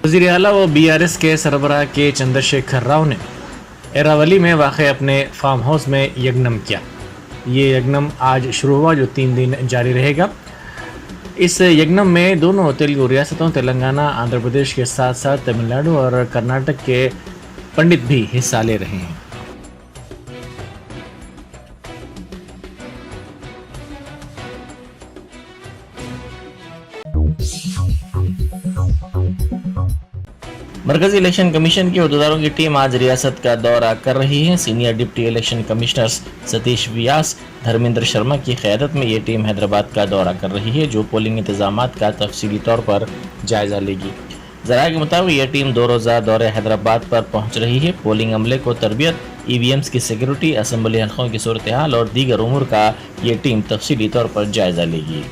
वज़ीर आला व BRS के सरबराह के चंद्रशेखर राव ने एरावली में वाक़ अपने फार्म हाउस में यज्ञम किया। ये यज्ञम आज शुरू हुआ जो 3 दिन जारी रहेगा। इस यज्ञम में दोनों तेलुगु रियासतों तेलंगाना आंध्र प्रदेश के साथ साथ तमिलनाडु और कर्नाटक के पंडित भी हिस्सा ले रहे हैं। मरकजी इलेक्शन कमीशन के अहदेदारों की टीम आज रियासत का दौरा कर रही है। Senior deputy election commissioners Satish Vyas, Dharmendra Sharma की क़यादत में ये टीम हैदराबाद का दौरा कर रही है जो पोलिंग इंतजामात का तफसीली तौर पर जायजा लेगी। ज़राए के मुताबिक यह टीम 2 रोज़ा दौरे हैदराबाद पर पहुंच रही है। पोलिंग अमले को तरबियत, EVMs की सिक्योरिटी, असम्बली हल्कों की सूरत हाल और दीगर उमूर का ये टीम तफसीली तौर पर जायजा लेगी।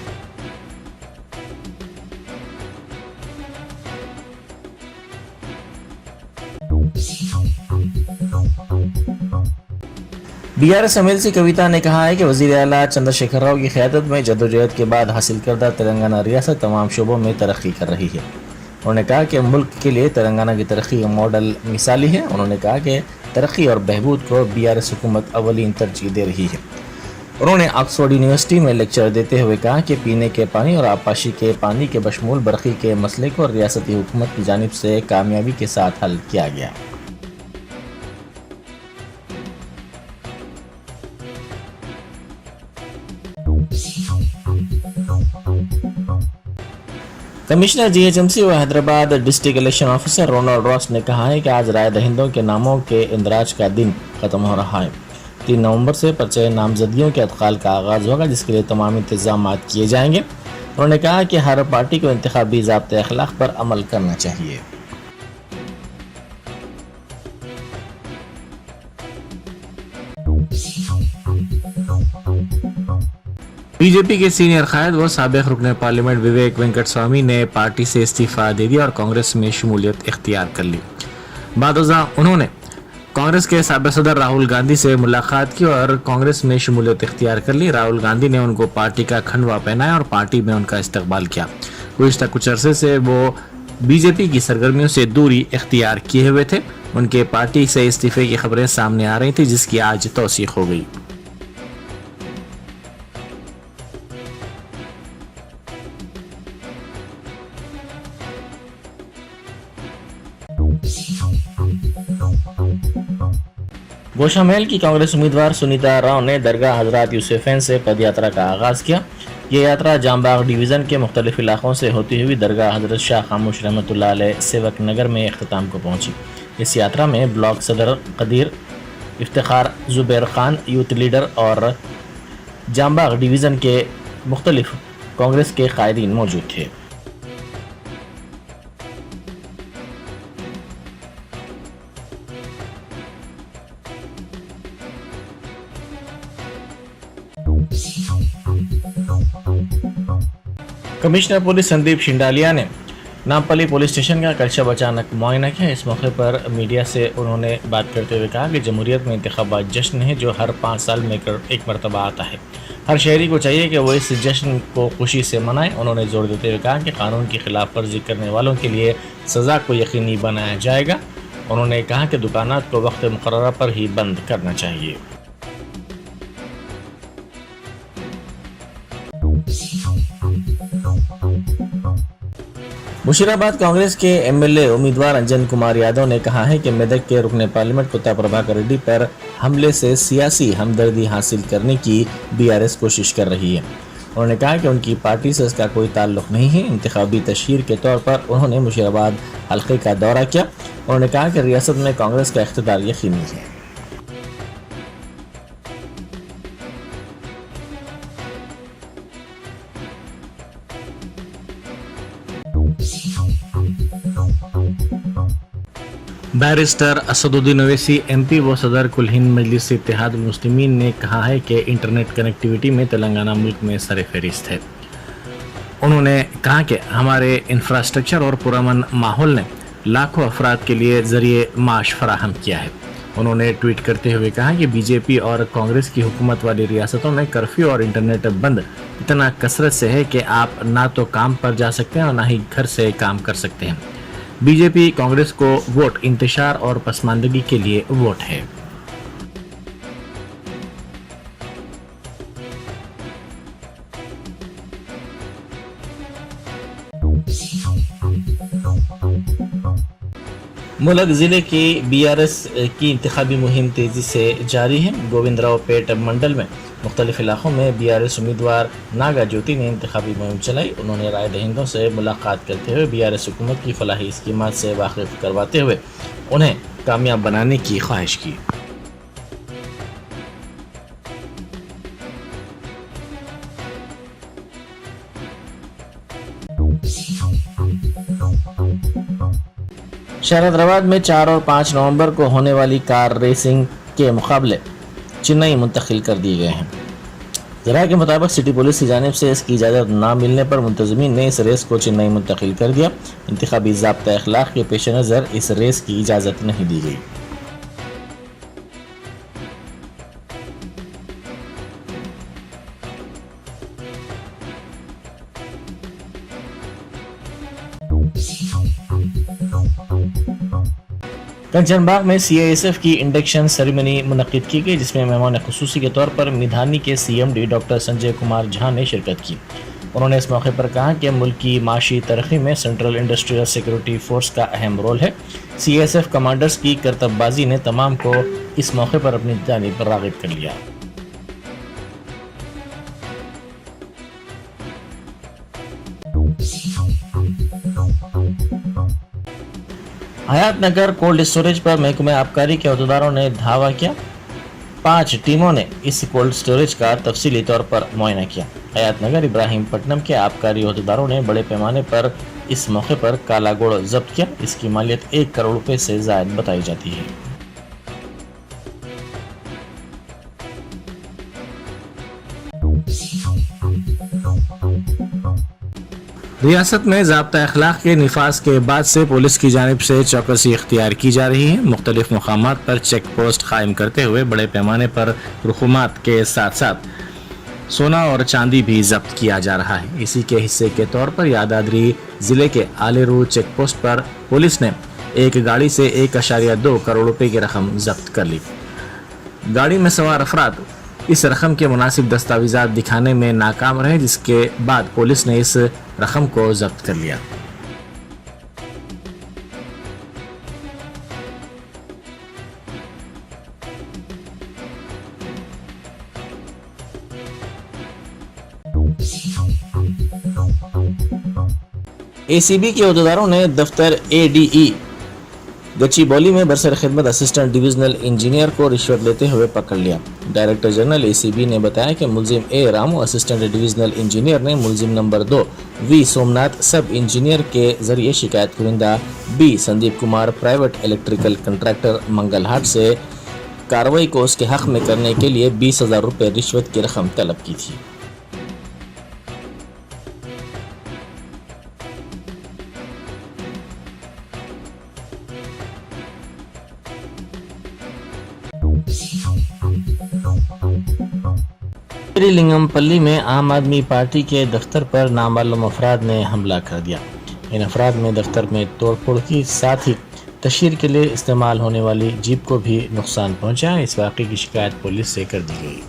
BRS MLC कविता ने कहा है कि वज़ीर आला चंद्रशेखर राव की क़यादत में जदोजहद के बाद हासिल करदा तेलंगाना रियासत तमाम शोबों में तरक्की कर रही है। उन्होंने कहा कि मुल्क के लिए तेलंगाना की तरक्की का मॉडल मिसाली है। उन्होंने कहा कि तरक्की और बहबूद को BRS हुकूमत अवलीन तरजीह दे रही है। उन्होंने ऑक्सफोर्ड यूनिवर्सिटी में लेक्चर देते हुए कहा कि पीने के पानी और आबपाशी के पानी के बशमूल बरक़ी के मसले को रियासती हुकूमत की जानिब से कामयाबी के साथ हल किया गया। कमिश्नर GHMC व Hyderabad district election officer Ronald Ross ने कहा है कि आज राय दहिंदों के नामों के इंदराज का दिन ख़त्म हो रहा है। 3 नवंबर से पर्चे नामजदगियों के अदखाल का आगाज़ होगा जिसके लिए तमाम इंतजाम किए जाएंगे। उन्होंने कहा कि हर पार्टी को इंतखाबी ज़ाब्ते अखलाक पर अमल करना चाहिए। बीजेपी के सीनियर कायद व साबिक रुकन पार्लियामेंट विवेक वेंकट स्वामी ने पार्टी से इस्तीफा दे दिया और कांग्रेस में शमूलियत इख्तियार कर ली। बादशाह उन्होंने कांग्रेस के साबिक सदर राहुल गांधी से मुलाकात की और कांग्रेस में शमूलियत इख्तियार कर ली। राहुल गांधी ने उनको पार्टी का खंडवा पहनाया और पार्टी में उनका इस्तकबाल किया। गुज़िश्ता कुछ अरसे से वो बीजेपी की सरगर्मियों से दूरी इख्तियार किए हुए थे। उनके पार्टी से इस्तीफे की खबरें सामने आ रही थी जिसकी आज तौसीक हो गई। गोशामहल की कांग्रेस उम्मीदवार सुनीता राव ने दरगाह हजरत यूसुफैन से पद यात्रा का आगाज़ किया। ये यात्रा जामबाग डिवीज़न के मुख्तलिफ इलाकों से होती हुई दरगाह हजरत शाह खामोश रहमतुल्लाह अलैह सेवक नगर में अख्ताम को पहुंची। इस यात्रा में ब्लॉक सदर कदीर इफ्तिखार, जुबैर खान, यूथ लीडर और जामबाग डिवीज़न के मुख्तलिफ कांग्रेस के कायदीन मौजूद थे। कमिश्नर पुलिस संदीप शिंडालिया ने नामपल्ली पुलिस स्टेशन का कल शब अचानक मुआयना किया। इस मौके पर मीडिया से उन्होंने बात करते हुए कहा कि जमहूरियत में इंतखाबात जश्न है जो हर 5 साल में एक मरतबा आता है। हर शहरी को चाहिए कि वो इस जश्न को खुशी से मनाएं। उन्होंने जोर देते हुए कहा कि कानून की खिलाफ वर्जी करने वालों के लिए सज़ा को यकीनी बनाया जाएगा। उन्होंने कहा कि दुकानात को वक्त मुकर्रर पर ही बंद करना चाहिए। मुशीराबाद कांग्रेस के MLA उम्मीदवार अंजन कुमार यादव ने कहा है कि मेदक के रुकने पार्लियामेंट कुत्ता प्रभाकर रेड्डी पर हमले से सियासी हमदर्दी हासिल करने की BRS कोशिश कर रही है। उन्होंने कहा कि उनकी पार्टी से इसका कोई ताल्लुक नहीं है। इंतखाबी तशहीर के तौर पर उन्होंने मुशीराबाद हल्के का दौरा किया। उन्होंने कहा कि रियासत में कांग्रेस का इख्तिदार यकीनी है। बैरिस्टर असदुद्दीन ओवैसी MP व सदर कुल हिंद मजलिस इत्तेहाद मुस्लिमीन ने कहा है कि इंटरनेट कनेक्टिविटी में तेलंगाना मुल्क में सर-ए-फ़हरिस्त है। उन्होंने कहा कि हमारे इंफ्रास्ट्रक्चर और पुरअमन माहौल ने लाखों अफराद के लिए ज़रिए माश फराहम किया है। उन्होंने ट्वीट करते हुए कहा कि बीजेपी और कांग्रेस की हुकूमत वाली रियासतों में कर्फ्यू और इंटरनेट बंद इतना कसरत से है कि आप ना तो काम पर जा सकते हैं और ना ही घर से काम कर सकते हैं। बीजेपी कांग्रेस को वोट इंतशार और पसमानदगी के लिए वोट है। मुलक जिले की बीआरएस की इंतखाबी मुहिम तेजी से जारी है। गोविंदराव पेट मंडल में मुख्तलिफ इलाकों में बीआरएस उम्मीदवार नागा ज्योति ने इंतखाबी मुहिम चलाई। उन्होंने राय दहिंदों से मुलाकात करते हुए बीआरएस हुकूमत की फलाही स्कीमात से वाकिफ करवाते हुए उन्हें कामयाब बनाने की ख्वाहिश की। शहर हैदराबाद में 4 और 5 नवंबर को होने वाली कार रेसिंग के मुकाबले चेन्नई मुंतकिल कर दिए गए हैं। जराये के मुताबिक सिटी पुलिस की जानिब से इसकी इजाज़त न मिलने पर मुंतज़मीन ने इस रेस को चेन्नई मुंतकिल कर दिया। इंतखाबी ज़ाब्ता अखलाक के पेश नज़र इस रेस की इजाज़त नहीं दी गई। कंचनबाग में सीआईएसएफ की इंडक्शन सेरेमनी मुनक्किद की गई, जिसमें मेहमान खुसूसी के तौर पर मिधानी के सीएमडी डॉक्टर संजय कुमार झा ने शिरकत की। उन्होंने इस मौके पर कहा कि मुल्क की माशी तरक्की में सेंट्रल इंडस्ट्रियल सिक्योरिटी फोर्स का अहम रोल है। सीआईएसएफ कमांडर्स की करतबबाजी ने तमाम को इस मौके पर अपनी जानिब राग़िब कर लिया। हयात नगर कोल्ड स्टोरेज पर महकमे आबकारी के अहदेदारों ने धावा किया। 5 टीमों ने इस कोल्ड स्टोरेज का तफसीली तौर पर मुआयना किया। हयात नगर इब्राहिमपट्टनम के आबकारी अहदेदारों ने बड़े पैमाने पर इस मौके पर काला गुड़ जब्त किया। इसकी मालियत 1 करोड़ रुपए से ज़ायद बताई जाती है। रियासत में ज़ाब्ता अखलाक के निफाज के बाद से पुलिस की जानिब से चौकसी इख्तियार की जा रही है। मुख्तलिफ मकामात पर चेक पोस्ट कायम करते हुए बड़े पैमाने पर रकूमात के साथ साथ सोना और चांदी भी जब्त किया जा रहा है। इसी के हिस्से के तौर पर यादाद्री जिले के आलेरू चेक पोस्ट पर पुलिस ने एक गाड़ी से 1.2 करोड़ रुपए की रकम जब्त कर ली। गाड़ी में सवार अफराद इस रकम के मुनासिब दस्तावेजात दिखाने में नाकाम रहे, जिसके बाद पुलिस ने इस रकम को जब्त कर लिया। एसीबी के अहदेदारों ने दफ्तर एडीई गच्चीबौली में बरसर खिदमत असिस्टेंट डिविजनल इंजीनियर को रिश्वत लेते हुए पकड़ लिया। डायरेक्टर जनरल एसीबी ने बताया कि मुलजिम ए रामू असिस्टेंट डिविजनल इंजीनियर ने मुलजिम नंबर 2 वी सोमनाथ सब इंजीनियर के जरिए शिकायत कुरिंदा B Sandeep Kumar private electrical contractor Mangalhat से कार्रवाई को उसके हक में करने के लिए 20,000 रुपये रिश्वत की रकम तलब की थी। लिंगमपल्ली में आम आदमी पार्टी के दफ्तर पर नामालूम अफराद ने हमला कर दिया। इन अफराद में दफ्तर में तोड़फोड़ की, साथ ही तशहीर के लिए इस्तेमाल होने वाली जीप को भी नुकसान पहुंचा। इस वाक़े की शिकायत पुलिस से कर दी गई।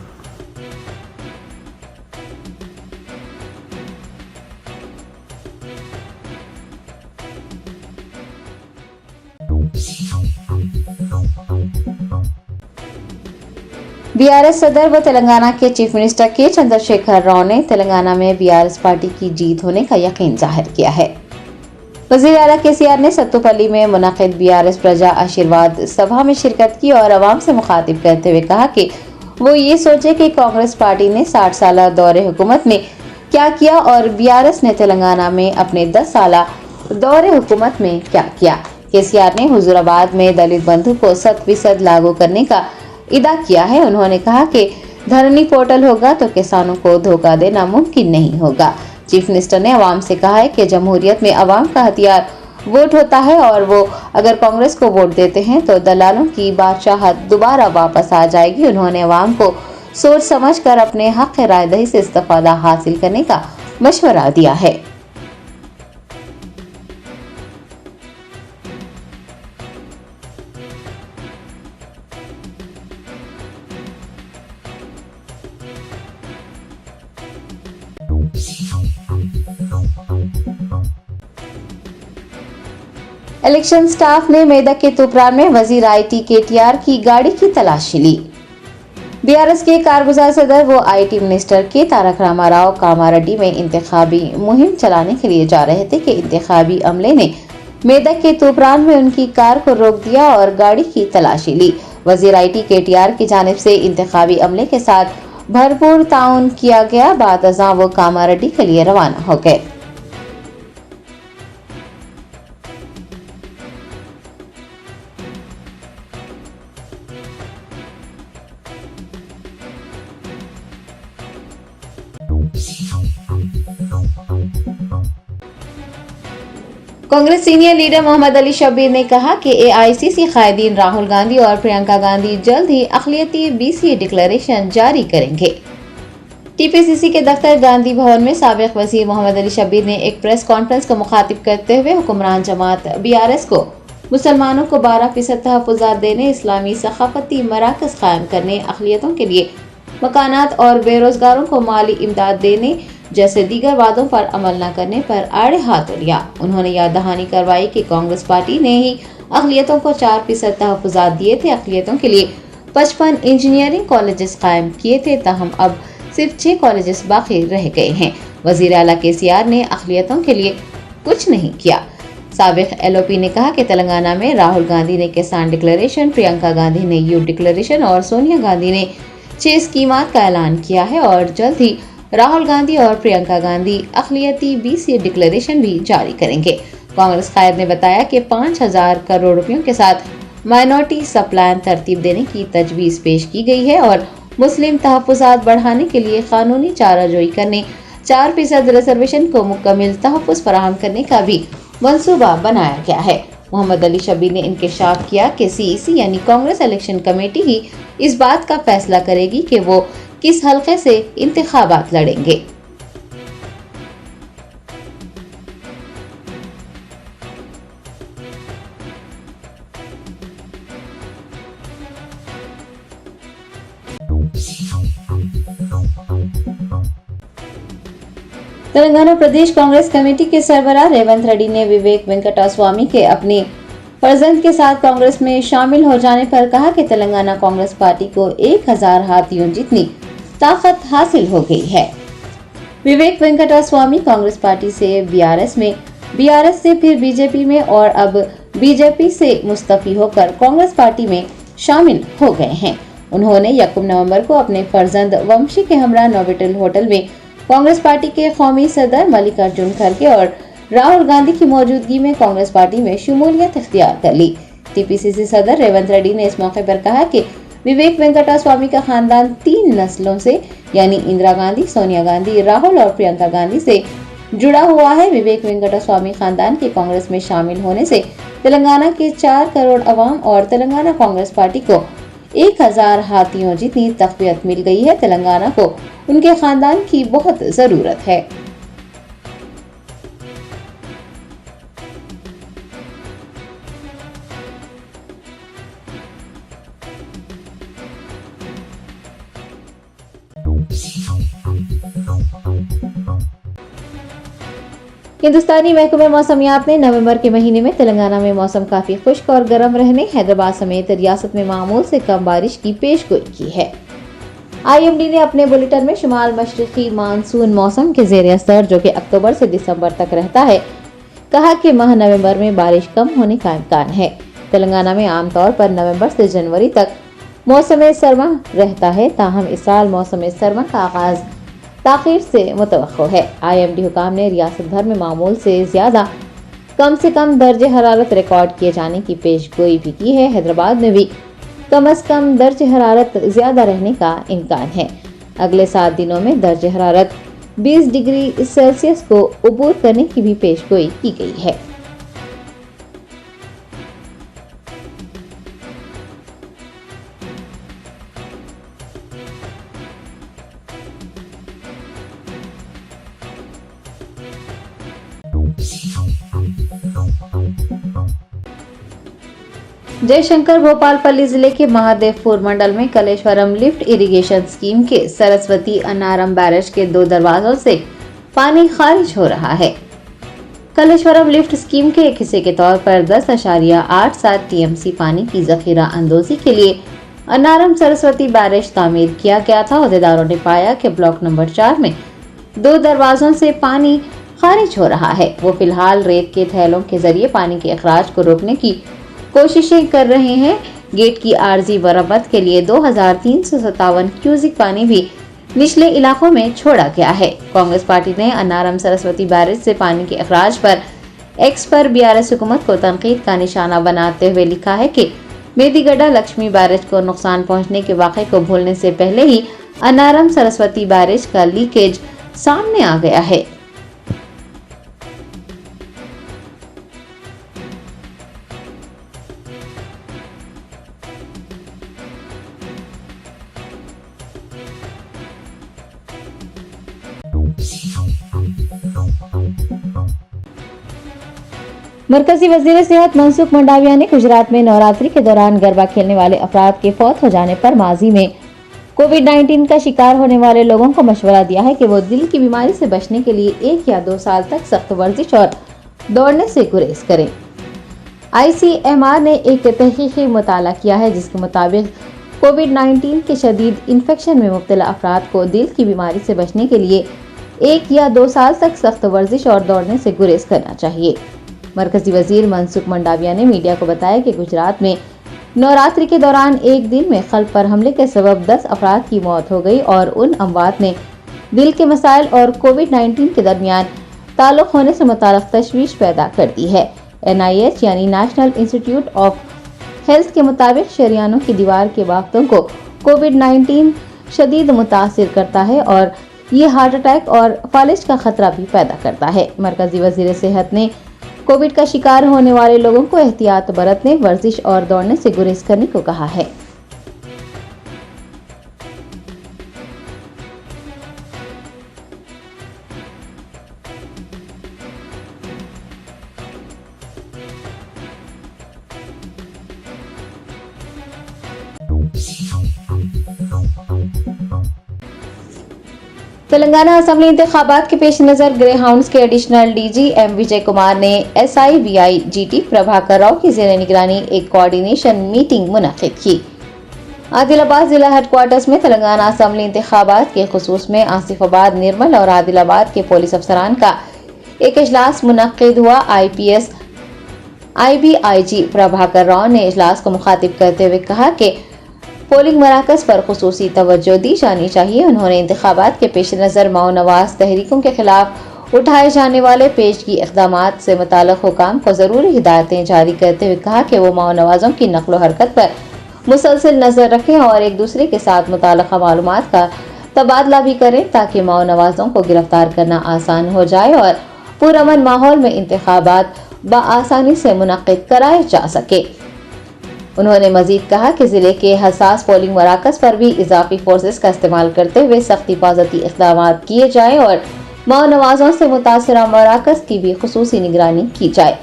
बीआरएस सदर व तेलंगाना के चीफ मिनिस्टर के चंद्रशेखर राव ने तेलंगाना में बीआरएस पार्टी की जीत होने का यकीन जाहिर किया है। वज़ीर आला केसीआर ने सत्तुपल्ली में मुनक़िद बीआरएस प्रजा आशीर्वाद सभा में शिरकत की और आवाम से मुखातिब करते हुए कहा कि वो ये सोचे कि कांग्रेस पार्टी ने 60 साल दौरे हुकूमत में क्या किया और बीआरएस ने तेलंगाना में अपने 10 साल दौरे हुकूमत में क्या किया। केसीआर ने हुजूराबाद में दलित बंधु को 100% लागू करने का इदा किया है। उन्होंने कहा कि धरनी पोर्टल होगा तो किसानों को धोखा देना मुमकिन नहीं होगा। चीफ मिनिस्टर ने अवाम से कहा है कि जमहूरियत में अवाम का हथियार वोट होता है और वो अगर कांग्रेस को वोट देते हैं तो दलालों की बादशाहत दोबारा वापस आ जाएगी। उन्होंने अवाम को सोच समझ कर अपने हक राय दही से इस्तेफादा हासिल करने का मशवरा दिया है। इलेक्शन स्टाफ ने मेदक के तुपरान में वजीर आईटी केटीआर की गाड़ी की तलाशी ली। बीआरएस के कारगुजार सदर वो आईटी मिनिस्टर के तारक रामाराव कामारेड्डी में इंतखाबी मुहिम चलाने के लिए जा रहे थे कि इंतखाबी अमले ने मेदक के तुपरान में उनकी कार को रोक दिया और गाड़ी की तलाशी ली। वजीर आईटी केटीआर की जानिब से इंतखाबी अमले के साथ भरपूर ताउन किया गया। बाद अज़ां वो कामारेड्डी के लिए रवाना हो गए। कांग्रेस सीनियर लीडर मोहम्मद अली शब्बीर ने कहा कि एआईसीसी कायदीन राहुल गांधी और प्रियंका गांधी जल्द ही अक़लियती बीसीए डिक्लेरेशन जारी करेंगे। टीपीसीसी के दफ्तर गांधी भवन में साबिक वज़ीर मोहम्मद अली शब्बीर ने एक प्रेस कॉन्फ्रेंस को मुखातिब करते हुए हुक्मरान जमात बीआरएस को मुसलमानों को 12% तहफ़्फ़ुज़ात देने, इस्लामी सक़ाफ़ती मराकज़ कायम करने, अक़लियतों के लिए मकानात और बेरोजगारों को माली इमदाद देने जैसे दीगर वादों पर अमल न करने पर आड़े हाथ लिया। उन्होंने याद दहानी करवाई कि कांग्रेस पार्टी ने ही अक़लियतों को 4% तहफ़्फ़ुज़ात दिए थे, अक़लियतों के लिए 55 इंजीनियरिंग कॉलेजेस कायम किए थे, ताहम अब सिर्फ 6 कॉलेजेस बाकी रह गए हैं। वज़ीर आला केसीआर ने अक़लियतों के लिए कुछ नहीं किया। साबिक एलओपी ने कहा कि तेलंगाना में राहुल गांधी ने किसान डिक्लेरेशन, प्रियंका गांधी ने यूथ डिक्लेरेशन और सोनिया गांधी ने 6 स्कीमात का ऐलान किया है और जल्द ही राहुल गांधी और प्रियंका गांधी अक़लियती बीसीए डिक्लेरेशन भी जारी करेंगे। कांग्रेस कायद ने बताया कि 5,000 करोड़ रुपयों के साथ माइनॉरिटी सप्लान तरतीब देने की तजवीज़ पेश की गई है और मुस्लिम तहफ़्फ़ुज़ात बढ़ाने के लिए कानूनी चाराजोई करने, 4% रिजर्वेशन को मुकम्मल तहफ़्फ़ुज़ फराहम करने का भी मंसूबा बनाया गया है। मोहम्मद अली शब्बीर ने इंकशाफ किया कि सीईसी यानी कांग्रेस इलेक्शन कमेटी ही इस बात का फैसला करेगी कि वो किस हल्के से इंतखाबात लड़ेंगे। तेलंगाना प्रदेश कांग्रेस कमेटी के सरबराह रेवंत रेड्डी ने विवेक वेंकटस्वामी के अपने फर्जंद के साथ कांग्रेस में शामिल हो जाने पर कहा कि तेलंगाना कांग्रेस पार्टी को 1000 हाथियों जितनी ताकत हासिल हो गई है। विवेक वेंकटस्वामी कांग्रेस पार्टी से बीआरएस में, बीआरएस से फिर बीजेपी में और अब बीजेपी से मुस्तफी होकर कांग्रेस पार्टी में शामिल हो गए हैं। उन्होंने 1 नवंबर को अपने फर्जंद वंशी के हमरा नोवेटल होटल में कांग्रेस पार्टी के कौमी सदर मल्लिकार्जुन खड़गे और राहुल गांधी की मौजूदगी में कांग्रेस पार्टी में शमूलियत इख्तियार कर ली। टीपीसीसी सदर रेवंत रेड्डी ने इस मौके पर कहा कि विवेक वेंकटस्वामी का खानदान 3 नस्लों से यानी इंदिरा गांधी, सोनिया गांधी, राहुल और प्रियंका गांधी से जुड़ा हुआ है। विवेक वेंकटस्वामी खानदान के कांग्रेस में शामिल होने से तेलंगाना के 4 करोड़ अवाम और तेलंगाना कांग्रेस पार्टी को 1000 हाथियों जितनी तक़वियत मिल गई है। तेलंगाना को उनके खानदान की बहुत जरूरत है। हिंदुस्तानी महकमे मौसमियात ने नवंबर के महीने में तेलंगाना में मौसम काफी खुश्क और गर्म रहने, हैदराबाद समेत रियासत में मामूल से कम बारिश की पेशगोई की है। आईएमडी ने अपने बुलेटिन में शुमाल मशरिकी मानसून मौसम के ज़ेर असर जो कि अक्टूबर से दिसंबर तक रहता है, कहा कि माह नवंबर में बारिश कम होने का इम्कान है। तेलंगाना में आमतौर पर नवंबर से जनवरी तक मौसम सरमा रहता है, ताहम इस साल मौसम सरमा का आगाज ताखीर से मुतवक्को है। आईएमडी हुकाम ने रियासत भर में मामूल से ज्यादा कम से कम दर्जे हरारत रिकॉर्ड किए जाने की पेशगोई भी की है। हैदराबाद में भी कम से कम दर्जे हरारत ज्यादा रहने का इम्कान है। अगले 7 दिनों में दर्जे हरारत 20 डिग्री सेल्सियस को उबूर करने की भी पेशगोई की गई है। जयशंकर भोपालपल्ली जिले के महादेवपुर मंडल में कलेश्वरम लिफ्ट इरिगेशन स्कीम के सरस्वती अनारम बैरेज के 2 दरवाजों से पानी खारिज हो रहा है। कलेश्वरम लिफ्ट स्कीम के एक हिस्से के तौर पर 10.87 टीएमसी पानी की जखीरा अंदोजी के लिए अनारम सरस्वती बैरेज तामीर किया गया था। अहदेदारों ने पाया कि ब्लॉक नंबर 4 में 2 दरवाजों से पानी खारिज हो रहा है। वो फिलहाल रेत के थैलों के जरिए पानी के अखराज को रोकने की कोशिशें कर रहे हैं। गेट की आर्जी मरम्मत के लिए 2357 क्यूसिक पानी भी निचले इलाकों में छोड़ा गया है। कांग्रेस पार्टी ने अनारम सरस्वती बैरेज से पानी के अखराज पर एक्स पर बीआरएस हुकूमत को तनकीद का निशाना बनाते हुए लिखा है कि मेदीगड्ढा लक्ष्मी बैरेज को नुकसान पहुंचने के वाक़े को भूलने से पहले ही अनारम सरस्वती बैरेज का लीकेज सामने आ गया है। मरकजी वजीर सेहत मनसुख मंडाविया ने गुजरात में नवरात्रि के दौरान गरबा खेलने वाले अफराद के फौत हो जाने पर माजी में कोविड-19 का शिकार होने वाले लोगों को मशवरा दिया है कि वो दिल की बीमारी से बचने के लिए 1 या 2 साल तक सख्त वर्जिश और दौड़ने से गुरेज करें। ICMR ने एक तहकीकी मुताला किया है जिसके मुताबिक कोविड-19 के शदीद इन्फेक्शन में मुब्तला अफराद को दिल की बीमारी से बचने के लिए 1 या 2 साल तक सख्त वर्जिश और दौड़ने से गुरेज करना चाहिए। मरकजी वजीर मनसुख मंडाविया ने मीडिया को बताया कि गुजरात में नवरात्रि के दौरान एक दिन में कल्ब पर हमले के सबब 10 अफराद की मौत हो गई और उन अमवात ने दिल के मसाइल और कोविड-19 के दरमियान ताल्लुक होने से मुताल्लिक तशवीश पैदा कर दी है। NIH यानी नेशनल इंस्टीट्यूट ऑफ हेल्थ के मुताबिक शरियानों की दीवार के वाक़तों को कोविड-19 शदीद मुतासिर करता है और ये हार्ट अटैक और फालिज का खतरा भी पैदा करता है। मरकजी वजीर सेहत ने कोविड का शिकार होने वाले लोगों को एहतियात बरतने, वर्जिश और दौड़ने से गुरेज करने को कहा है। तेलंगाना असेंबली इंतखाबात के पेश नजर ग्रे हाउंड्स के additional DG M Vijay Kumar ने SIVIGT प्रभाकर राव की ज़ेरे निगरानी एक कोऑर्डिनेशन मीटिंग मुनक्किद की। आदिलाबाद जिला हेडक्वार्टर्स में तेलंगाना असेंबली इंतखाबात के खुसूस में आसिफाबाद, निर्मल और आदिलाबाद के पुलिस अफसरान का एक इजलास मुनक्किद हुआ। IPS IBIG प्रभाकर राव ने इजलास को मुखातिब करते हुए कहा कि पोलिंग मराकज पर खुसूसी तवज्जो दी जानी चाहिए। उन्होंने इंतखाबात के पेश नज़र माओ नवाज तहरीकों के खिलाफ उठाए जाने वाले पेशगी इक़दामात से मुताल्लिक़ हुकाम को ज़रूरी हिदायतें जारी करते हुए कहा कि वो माओ नवाजों की नक़्ल हरकत पर मुसलसल नज़र रखें और एक दूसरे के साथ मुताल्लिक़ा मालूमात का तबादला भी करें ताकि माओ नवाजों को गिरफ्तार करना आसान हो जाए और पुरअमन माहौल में इंतखाबात बआसानी से मुनक्किद कराए जा सके। उन्होंने मजीद कहा कि जिले के हसास पोलिंग मराकज पर भी इजाफी फोर्सेस का इस्तेमाल करते हुए सख्त हिफाजती इक़दाम किए जाएं और माओ नवाजों से मुतासिरा मराकज की भी खुसूसी निगरानी की जाए।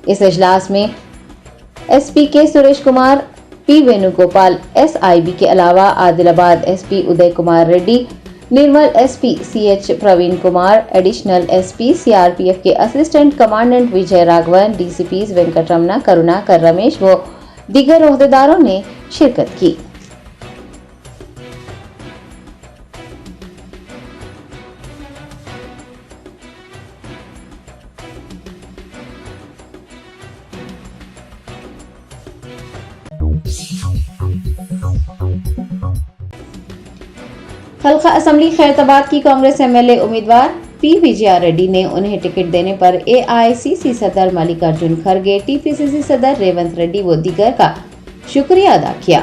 इस इजलास में SP के सुरेश कुमार, P वेणुगोपाल SIB के अलावा Adilabad SP Uday Kumar Reddy, Nirmal SP CH Praveen Kumar, additional SP CRPF के assistant commandant Vijay Raghavan, DCPs Venkataramana, Karunakar, Ramesh व दीगर ओहदेदारों ने शिरकत की। हल्का असेंबली खैरताबाद की कांग्रेस MLA उम्मीदवार P विजया रेड्डी ने उन्हें टिकट देने पर AICC सदर मल्लिकार्जुन खड़गे, TPCC सदर रेवंत रेड्डी व दीगर का शुक्रिया अदा किया।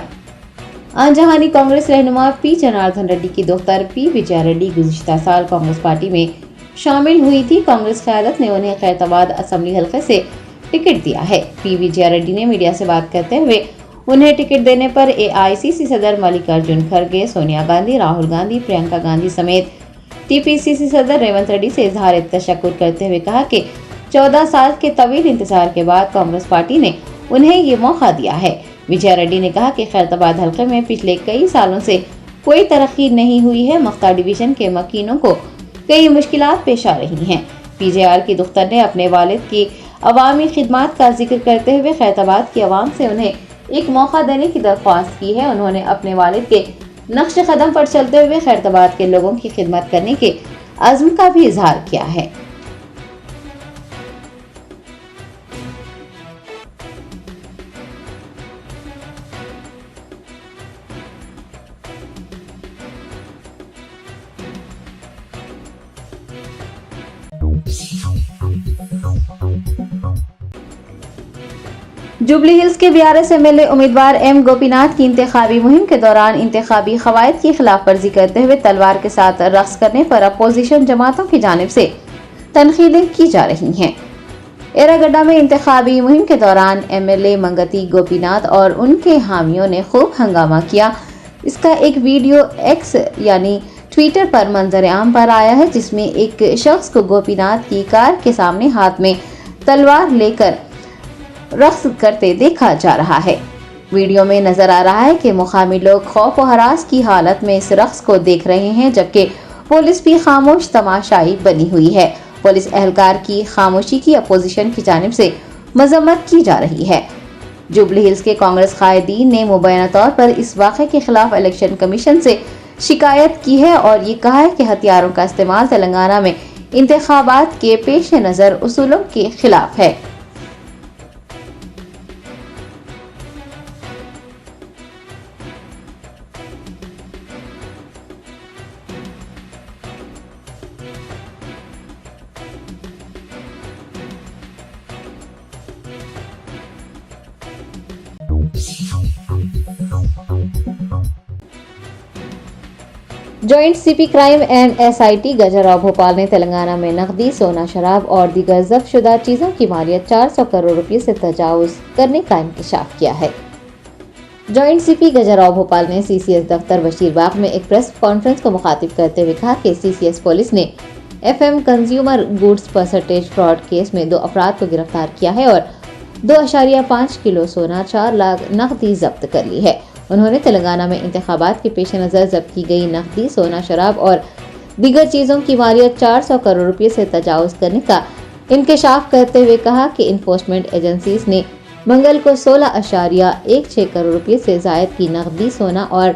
आंजहानी कांग्रेस रहनुमा P जनार्दन रेड्डी की दोहतर P विजया रेड्डी गुज़िश्ता साल कांग्रेस पार्टी में शामिल हुई थी। कांग्रेस क़यादत ने उन्हें खैरताबाद असेंबली हल्के से टिकट दिया है। P विजया रेड्डी ने मीडिया से बात करते हुए उन्हें टिकट देने पर AICC सदर मल्लिकार्जुन खड़गे, सोनिया गांधी, राहुल गांधी, प्रियंका गांधी समेत TPCC सदर रेवंत रेड्डी से इजहार तशक्कुर करते हुए कहा कि 14 साल के तवील इंतजार के बाद कांग्रेस पार्टी ने उन्हें ये मौका दिया है। विजया रेड्डी ने कहा कि खैरताबाद हल्के में पिछले कई सालों से कोई तरक्की नहीं हुई है। मख्ता डिवीजन के मकीनों को कई मुश्किलात पेश आ रही हैं। पीजेआर की दुख्तर ने अपने वालिद की अवामी खिदमात का जिक्र करते हुए खैरताबाद की आवाम से उन्हें एक मौका देने की दरख्वास्त की है। उन्होंने अपने वालिद के नक्श कदम पर चलते हुए खैरताबाद के लोगों की खिदमत करने के अज़्म का भी इजहार किया है। जुबली हिल्स के बीआरएस एमएलए उम्मीदवार एम गोपीनाथ की इंतखाबी मुहिम के दौरान इंतखाबी खवायद की खिलाफ वर्जी करते हुए तलवार के साथ रक्स करने पर अपोजिशन जमातों की जानिब से तनकीदें की जा रही हैं। एरागड्डा में इंतखाबी मुहिम के दौरान एमएलए मंगती गोपीनाथ और उनके हामियों ने खूब हंगामा किया। इसका एक वीडियो एक्स यानी ट्विटर पर मंजर आम पर आया है, जिसमें एक शख्स को गोपीनाथ की कार के सामने हाथ में तलवार लेकर रक्स करते देखा जा रहा है। वीडियो में नजर आ रहा है कि मुकामी लोग खौफ और हरास की हालत में इस रक्स को देख रहे हैं, जबकि पुलिस भी खामोश तमाशाई बनी हुई है। पुलिस एहलकार की खामोशी की अपोजिशन की जानिब से मजम्मत की जा रही है। जुबली हिल्स के कांग्रेस कायदीन ने मुबैना तौर पर इस वाक़े के खिलाफ इलेक्शन कमीशन से शिकायत की है और ये कहा है कि हथियारों का इस्तेमाल तेलंगाना में इंतखाबात के पेश नज़र उसूलों के खिलाफ है। Joint CP crime and SIT Gajrao Bhopal ने तेलंगाना में नकदी, सोना, शराब और दीगर जब्त शुदा चीजों की मालियत 400 करोड़ रुपए से तजावुज करने का इंकशाफ किया है। जॉइंट सीपी गजराव भोपाल ने सीसीएस दफ्तर बशीरबाग में एक प्रेस कॉन्फ्रेंस को मुखातिब करते हुए कहा कि सीसीएस पुलिस ने FM consumer goods percentage fraud case में 2 अफराद को गिरफ्तार किया है और 2.5 किलो सोना, 4 लाख नकदी जब्त कर ली है। उन्होंने तेलंगाना में इंतखाबात के पेश नज़र जब्त की गई नकदी, सोना, शराब और दीगर चीज़ों की मालियत 400 करोड़ रुपए से तजावुज करने का इंकशाफ करते हुए कहा कि इन्फोर्समेंट एजेंसीज ने मंगल को 16.16 करोड़ रुपए से जायद की नकदी, सोना और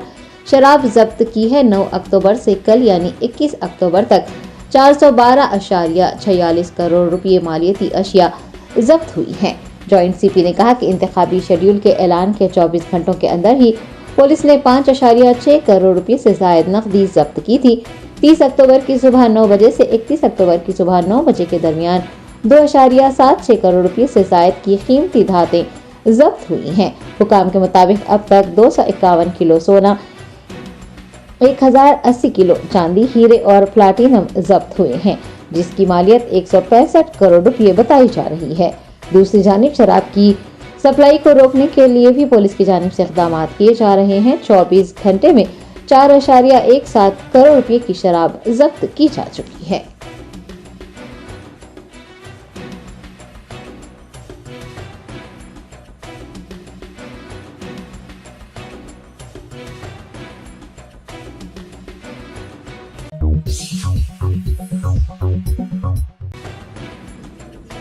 शराब जब्त की है। 9 अक्टूबर से कल यानी 21 अक्टूबर तक 412.46 करोड़ रुपए मालियती अशिया जब्त हुई हैं। जॉइंट सीपी ने कहा कि इंतखाबी शेड्यूल के ऐलान के 24 घंटों के अंदर ही पुलिस ने 5.6 करोड़ रुपए से जायद नकदी जब्त की थी। 30 अक्टूबर की सुबह 9 बजे से 31 अक्टूबर की सुबह 9 बजे के दरमियान 2.76 करोड़ रुपए से जायद की कीमती धातें जब्त हुई हैं। हुकाम के मुताबिक अब तक 251 किलो सोना, 1080 किलो चांदी, हीरे और प्लाटिनम जब्त हुए हैं, जिसकी मालियत 165 करोड़ रुपए बताई जा रही है। दूसरी जानिब शराब की सप्लाई को रोकने के लिए भी पुलिस की जानिब से इक़दाम किए जा रहे हैं। 24 घंटे में 4.17 करोड़ रुपए की शराब जब्त की जा चुकी है।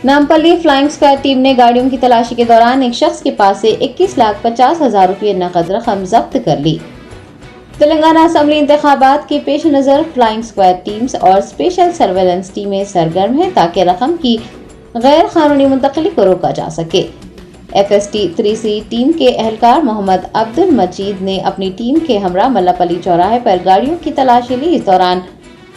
नामपल्ली फ्लाइंग स्क्वाड टीम ने गाड़ियों की तलाशी के दौरान एक शख्स के पास से 21,50,000 रुपये नकद रकम जब्त कर ली। तेलंगाना असम्बली इंतखाबात के पेश नज़र फ्लाइंग स्क्वाड टीम्स और स्पेशल सर्वेलेंस टीमें सरगर्म हैं ताकि रकम की गैर कानूनी मुंतकली को रोका जा सके। FST 3C टीम के एहलकार मोहम्मद अब्दुल मजीद ने अपनी टीम के हमरा मल्लापल्ली चौराहे पर गाड़ियों की तलाशी ली। इस दौरान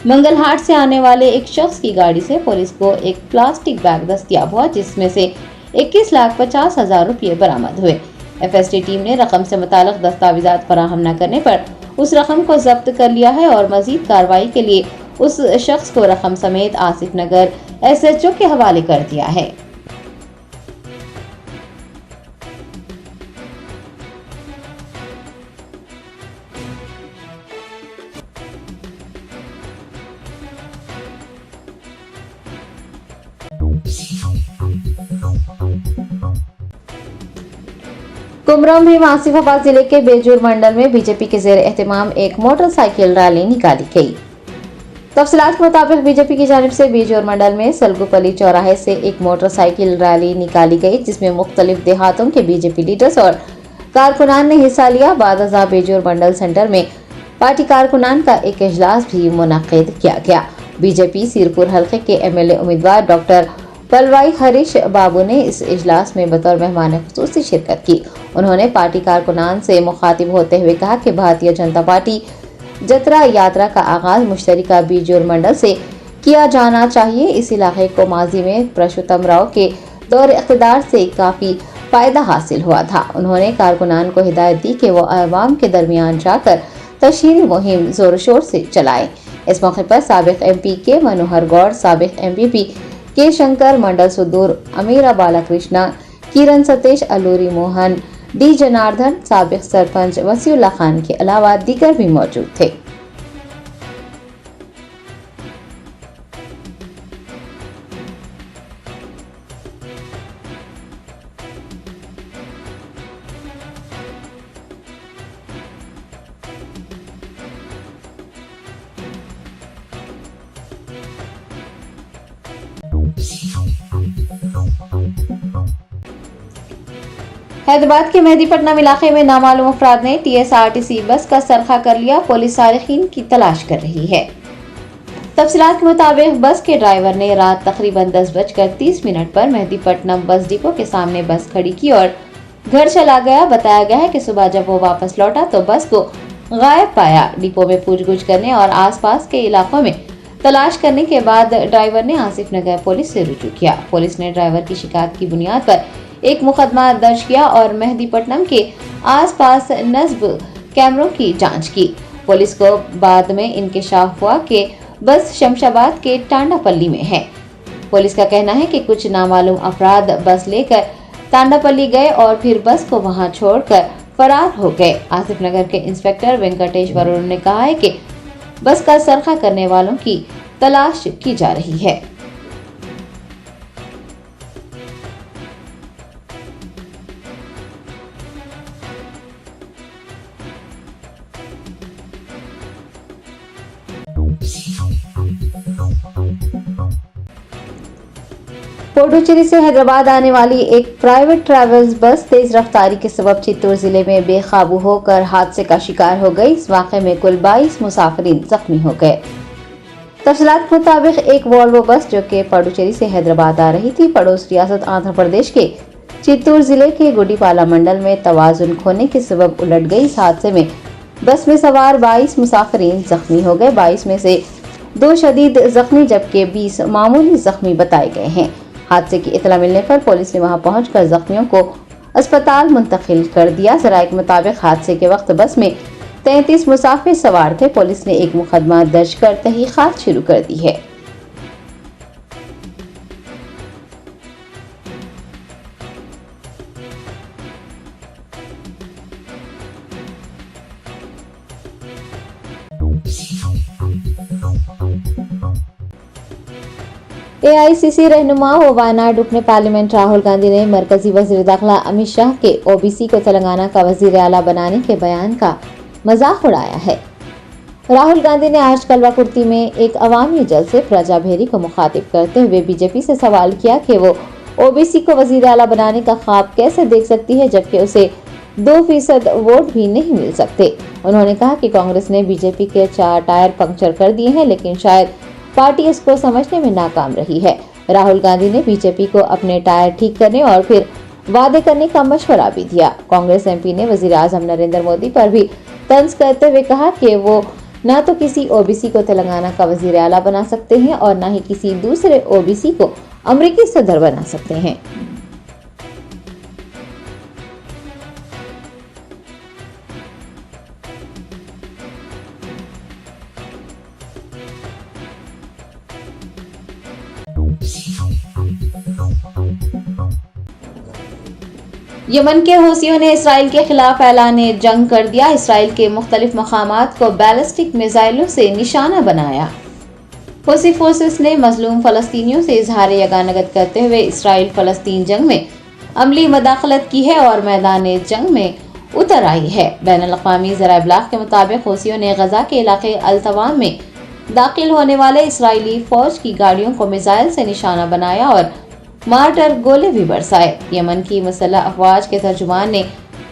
मंगलहाट से आने वाले एक शख्स की गाड़ी से पुलिस को एक प्लास्टिक बैग दस्तयाब हुआ, जिसमें से 21,50,000 रुपये बरामद हुए। FST टीम ने रकम से मुताल्लिक दस्तावेजात फराहम न करने पर उस रकम को जब्त कर लिया है और मजीद कार्रवाई के लिए उस शख्स को रकम समेत आसिफ नगर SHO के हवाले कर दिया है। कुमरम भी आसिफाबाद जिले के बेजूर मंडल में बीजेपी के जेर एहतमाम एक मोटरसाइकिल रैली निकाली गई। तफसीलात के मुताबिक बीजेपी की जानिब से बेजोर मंडल में सलगुपली चौराहे से एक मोटरसाइकिल रैली निकाली गई, जिसमें मुख्तलिफ देहातों के बीजेपी लीडर्स और कारकुनान ने हिस्सा लिया। बाद बेजोर मंडल सेंटर में पार्टी कारकुनान का एक इजलास भी मुनक्किद किया गया। बीजेपी सिरपुर हल्के के एमएलए उम्मीदवार डॉक्टर पलवाई हरीश बाबू ने इस इजलास में बतौर मेहमान खुसूसी शिरकत की। उन्होंने पार्टी कारकुनान से मुखातिब होते हुए कहा कि भारतीय जनता पार्टी जतरा यात्रा का आगाज मुश्तरका बीजोर मंडल से किया जाना चाहिए। इस इलाके को माजी में परशुत्तम राव के दौर इख्तिदार से काफी फायदा हासिल हुआ था। उन्होंने कारकुनान को हिदायत दी कि वो अवाम के दरमियान जाकर तशहीरी मुहिम जोर शोर से चलाएं। इस मौके पर साबिक एमपी के मनोहर गौड़, साबिक एमपीपी के शंकर, मंडल सुदूर अमीरा बालाकृष्णा, किरण सतेश, अलूरी मोहन, डी जनार्दन, साबिक सरपंच वसीउल्लाह खान के अलावा दीगर भी मौजूद थे। हैदराबाद के मेहदीपट्टनम इलाके में नामालूम अफराद ने टीएसआरटीसी बस का सरखा कर लिया। पुलिस सारिकीन की तलाश कर रही है। तफसीलात के मुताबिक बस के ड्राइवर ने रात तकरीबन 10:30 पर मेहदीपट्टनम बस डिपो के सामने बस खड़ी की और घर चला गया। बताया गया है कि सुबह जब वो वापस लौटा तो बस को गायब पाया। डिपो में पूछगछ करने और आसपास के इलाकों में तलाश करने के बाद ड्राइवर ने आसिफ नगर पुलिस से रुजू किया। पुलिस ने ड्राइवर की शिकायत की बुनियाद पर एक मुकदमा दर्ज किया और मेहदीपट्टनम के आसपास नस्ब कैमरों की जांच की। पुलिस को बाद में इंकशाफ हुआ कि बस शमशाबाद के टांडापल्ली में है। पुलिस का कहना है कि कुछ नामालूम अफराद बस लेकर टांडापल्ली गए और फिर बस को वहां छोड़कर फरार हो गए। आसिफ नगर के इंस्पेक्टर वेंकटेश वरुण ने कहा है कि बस का सरखा करने वालों की तलाश की जा रही है। पुडुचेरी से हैदराबाद आने वाली एक प्राइवेट ट्रैवल्स बस तेज रफ्तारी के सबब चित्तूर जिले में बेकाबू होकर हादसे का शिकार हो गई। इस वाक़े में कुल 22 मुसाफिरीन जख्मी हो गए। तफसीलात के मुताबिक एक वॉल्वो बस जो कि पुडुचेरी से हैदराबाद आ रही थी, पड़ोस रियासत आंध्र प्रदेश के चित्तूर जिले के गुडीपाला मंडल में तवाजुन खोने के सबब उलट गई। इस हादसे में बस में सवार 22 मुसाफिरीन जख्मी हो गए। 22 में से 2 शदीद जख्मी जबकि 20 मामूली जख्मी बताए गए हैं। हादसे की इतला मिलने पर पुलिस ने वहां पहुंचकर जख्मियों को अस्पताल मुंतकिल कर दिया। ज़राए के मुताबिक हादसे के वक्त बस में 33 मुसाफिर सवार थे। पुलिस ने एक मुकदमा दर्ज कर तहकीकात शुरू कर दी है। एआईसीसी रहनुमा व वायनाड रुकने पार्लियामेंट राहुल गांधी ने मरकजी वजीर दाखिला अमित शाह के ओबीसी को तेलंगाना का वजीर आला बनाने के बयान का मजाक उड़ाया है। राहुल गांधी ने आज कलवाकुर्ती में एक अवामी जलसे प्रजा भेरी को मुखातिब करते हुए बीजेपी से सवाल किया कि वो ओबीसी को वजीर आला बनाने का ख्वाब कैसे देख सकती है जबकि उसे 2% वोट भी नहीं मिल सकते। उन्होंने कहा कि कांग्रेस ने बीजेपी के 4 टायर पंक्चर कर दिए हैं, लेकिन शायद पार्टी इसको समझने में नाकाम रही है। राहुल गांधी ने बीजेपी को अपने टायर ठीक करने और फिर वादे करने का मशवरा भी दिया। कांग्रेस एमपी ने वजीर आजम नरेंद्र मोदी पर भी तंज करते हुए कहा कि वो न तो किसी ओबीसी को तेलंगाना का वजीर आला बना सकते हैं और न ही किसी दूसरे ओबीसी को अमेरिकी सदर बना सकते हैं। यमन के हूसियों ने इसराइल के खिलाफ ऐलान जंग कर दिया। इसराइल के मुख्तलिफ मकामात को बैलिस्टिक मिसाइलों से निशाना बनाया। हूसी फोर्सेस ने मजलूम फलस्तीनियों से इजहार यगानगत करते हुए इसराइल फलस्तीन जंग में अमली मदाखलत की है और मैदान जंग में उतर आई है। बैनुल अक़वामी ज़राए इब्लाग के मुताबिक हूसियों ने गजा के इलाके अल-तवाम में दाखिल होने वाले इसराइली फौज की गाड़ियों को मिसाइल से निशाना बनाया और मार्टर गोले भी बरसाए। यमन की मुसल्लह अफवाज के तर्जुमान ने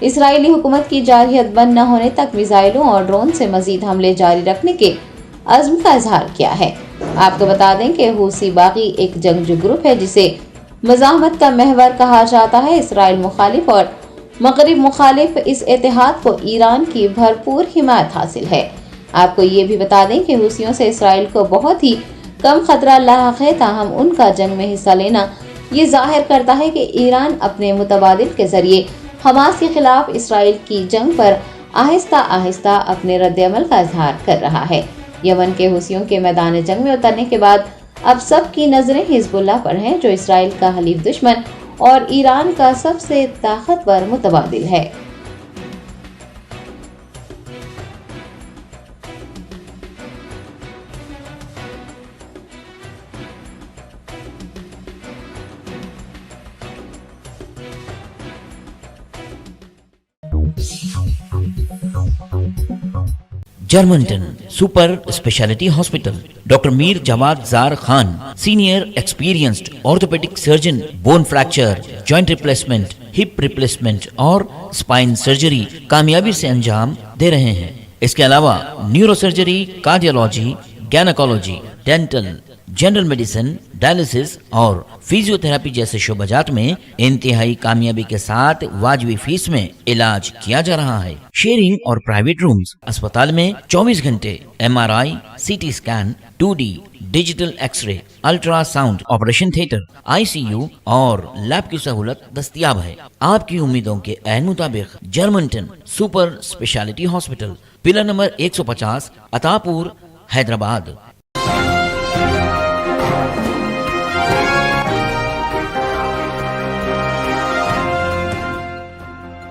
इसराइली हुकूमत की जारहियत बंद न होने तक मिसाइलों और ड्रोन से मजीद हमले जारी रखने के अज़्म का इजहार किया है। आपको बता दें कि हूसी बागी एक जंगजू ग्रुप है जिसे मज़ाहमत का महवर कहा जाता है। इसराइल मुखालिफ और मगरिब मुखालिफ इस इत्तेहाद को ईरान की भरपूर हिमायत हासिल है। आपको ये भी बता दें कि हूसियों से इसराइल को बहुत ही कम खतरा लाहक है, ताहम उनका जंग में हिस्सा लेना ये जाहिर करता है कि ईरान अपने मुतबादिल के जरिए हमास के खिलाफ इसराइल की जंग पर आहिस्ता आहिस्ता अपने रद्द-ए-अमल का इजहार कर रहा है। यमन के हूसियों के मैदान जंग में उतरने के बाद अब सबकी नजरें हिजबुल्लाह पर हैं, जो इसराइल का हलीफ दुश्मन और ईरान का सबसे ताकतवर मुतबादिल है। Germanton super speciality hospital, doctor Mir Jawad Zar Khan, senior experienced orthopaedic surgeon, bone fracture, joint replacement, hip replacement और स्पाइन सर्जरी कामयाबी से अंजाम दे रहे हैं। इसके अलावा neuro surgery, cardiology, gynaecology, dental, general medicine, dialysis और फिजियोथेरेपी जैसे शोबाजात में इंतहाई कामयाबी के साथ वाजबी फीस में इलाज किया जा रहा है। शेयरिंग और प्राइवेट रूम्स, अस्पताल में 24 घंटे MRI, CT scan, 2D digital x ray, ultrasound, operation theatre, ICU और लैब की सहूलत दस्तयाब है। आपकी उम्मीदों के ऐन मुताबिक Germanten super speciality hospital, pillar number 150, Attapur, Hyderabad.